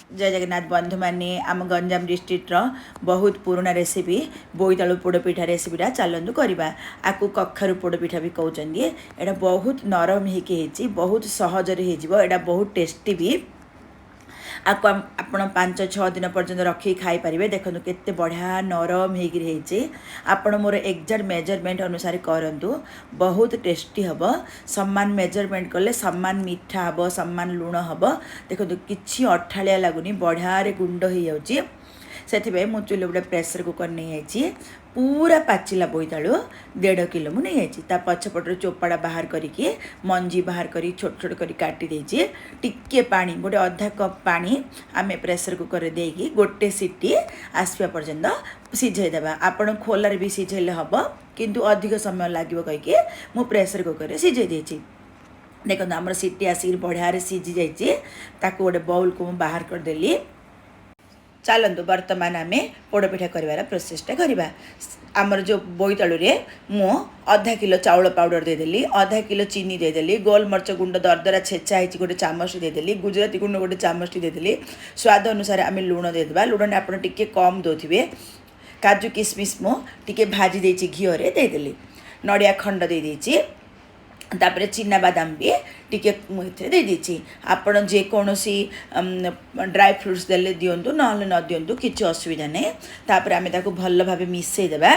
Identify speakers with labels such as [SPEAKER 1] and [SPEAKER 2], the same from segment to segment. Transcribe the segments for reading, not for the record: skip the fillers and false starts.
[SPEAKER 1] जय जगन्नाथ बंधु मैंने आम गंजाम डिस्ट्रिक्टर बहुत पुराना रेसिपी बोईतालु पोड़पिठा रेसिपीटा चलतु करवा आपको कखारू पोड़पिठा भी कहते यहाँ बहुत नरम होती बहुत सहजरे होटा बहुत टेस्टी भी आपको आपण 5-6 दिन पर्यंत रखी खाई पारे देखो केते बढ़िया नरम होती आपण मोर एक्जाक्ट मेजरमेंट अनुसार करूँ बहुत टेस्टी हम सामान मेजरमेंट कले सामान मीठा हम सामान लुण हम देखो किसी अठालिया लगुनि बढ़िया गुंड हो जाऊँगी से मु चुले गोटे प्रेसर कुकर नहीं आई पूरा पाचिला बोईतालु 1.5 किलो मुझे नहीं ता पछपटर चोपाड़ा बाहर करके मंजी बाहर कर छोट छोट कर काटी देछि टिके पानी गोटे आधा कप पानी आमे प्रेसर कुकर रे देकी गोटे सीटी आसवा पर्यंत सिझेदेबा आपण खोलार भी सिझेले हम किंतु अधिक समय लागिवो कहिके मु प्रेसर कुकर रे सिझे देछि देखो आमर सीटी आसिक बढ़िया सिझी जाइए ताको गोटे बाउल को बाहर करदेली चलतु बर्तमान आम पोड़पिठा कर प्रोसेसटा करवा आमर जो बोईतालु मु आधा किलो चाउल पाउडर देदेली आधा किलो चीनी देदेली गोलमर्च गुंड दरदरा छेचा होती गोटे चामच देदेली गुजराती गुंड गोटे चामच देदेली स्वाद अनुसार आम लुण देदेबा लुण आप कम दौथे काजू किसमिश मु टिके भाजी देछि घीओ रे देदेली नड़िया खंड दे देछि तापर चिना बादाम भी टिके मुझे दे देछि आपण जेकोसी ड्राई फ्रूट्स देले दिंतु ना न दिंतु किसी असुविधा नहीं तापर आमे ताको भल भाव मिसई देबा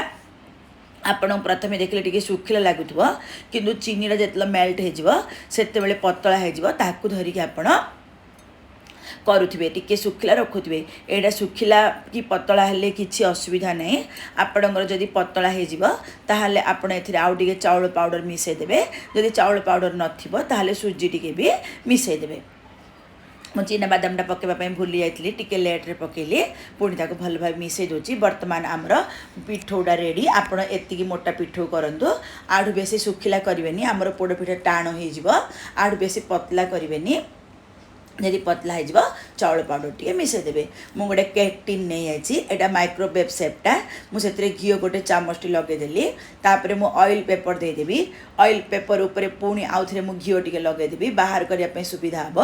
[SPEAKER 1] आपण प्रथमे देखले टिके सुखिला लागुथबो किंतु चीनीटा जेतला मेल्ट हेजिवो सेतेबेले पतला हेजिवो ताकू धरिके आपण करुवे टिके सुखिला रखुवे एटा सुखिला कि पतला हेले किसी असुविधा नहीं आपणकर जदि पतला होताले आपण एथिरे आउ टिके चाउल पाउडर मिसई देबे जदि चाउल पाउडर नथिबो ताहाले सुजी टिके भी मिसई देबे मु चिना बादामटा पकेबा भूली जाइली टिके लेट्रे पकेली पुणी ताको भल भाव मिसई दोची वर्तमान आमर पिठौटा रेडी आपण एतिकी मोटा पिठौ करंतु आडू बेसी सुखिला करिवेनी आमर पोड़पिठा टाण हो जिवो आडू बेसी पतला करिवेनी यदि पतला हो चाउल पाउडर टे मिसई देबे मु गोटे केक टिन नहीं आई एटा माइक्रोवेव सेपटा मुझे घी गोटे चामच लगेदेली तापर मु ऑयल पेपर देदेवी ऑयल पेपर उपरे पुणी आउ थे मु घी टे लगेदेवी बाहर करने सुविधा हम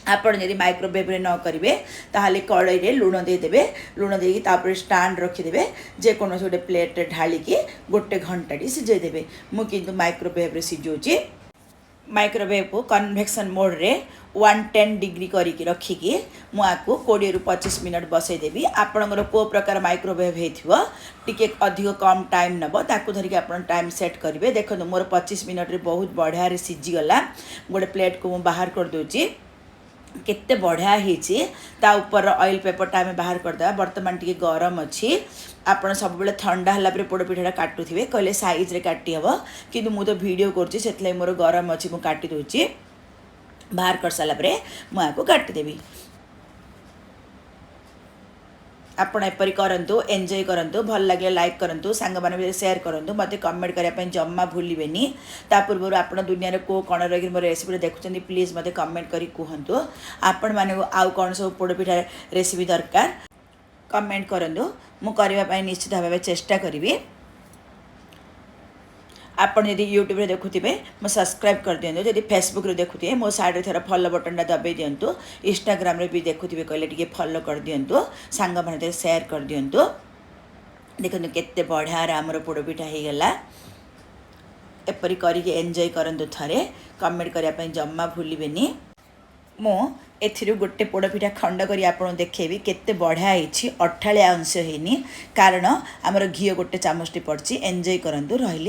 [SPEAKER 1] आपण यदि माइक्रोवेव रे न करेंगे ताहले कड़ाई रे लुण देदेवे लुण देकी तापर स्टैंड रखिदेवे जेकोसी गोटे प्लेट रे ढालिकी गोटे घंटाटी सिझेदेवे मु किंतु माइक्रोवेव रे सिझाऊँगी माइक्रोवेव को कन्वेक्शन मोड रे 110 डिग्री करिकी रखिकी मुझे 20-25 मिनट बसईदेवी आपणकर को प्रकार माइक्रोवेव होइथिबो टिके अधिक कम टाइम नब ताकू धरिकी आपण टाइम सेट करेंगे देखो मोर 25 मिनट रे बहुत बढ़िया सिझीगला गोटे प्लेट को मुझे बाहर कर दूची केते बढ़िया होती ता ऊपर ऑयल पेपरटा आम बाहर करदे बर्तमान टिके गरम अच्छी आपड़ सब बेले ठंडा है पोड़पिठाटा काटुवे कहले साइज रे काटी हम कि मुझे वीडियो कर मोर गरम अच्छी मुझे काटी दूची बाहर कर सारापर मुझे काटिदेवी आपण एपरी करंतु एंजॉय करंतु भल लगे लाइक करंतु सांग माने शेयर करंतु मते कमेंट करिया पय जम्मा भूलिबेनी ता पूर्व आपण दुनिया को कण रही मोर रेसिपी देखुचंदी प्लीज मते कमेंट करी कहंतु आपण माने आउ कौन सब पोड़पिठा रेसिपी दरकार कमेंट करंतु मु करबा पय निश्चित भाव चेष्टा करिवि आपण यदि यूट्यूब रे देखुथिबे मो सब्सक्राइब कर दियंतु यदि फेसबुक रे देखुथिबे मो साइड रे थरा फॉलो बटन दबाई दियंतु इंस्टाग्राम रे भी देखुथिबे कहले टिके फॉलो कर दियंतु सांग माने शेयर कर दियंतु देखंतु केते बढ़िया हमर पोड़पिठा हे गेला एपरी करिके एंजॉय करंतु थरे कमेंट करिया पय जम्मा भूलिबेनी मो एथिरु गोटे पोड़पिठा खंड करी आपन देखेबी केते बढ़िया होइछि अठालिया अंश हेनी कारण हमर घी गोटे चामचटी पड़छि एंजॉय करंतु रहिली।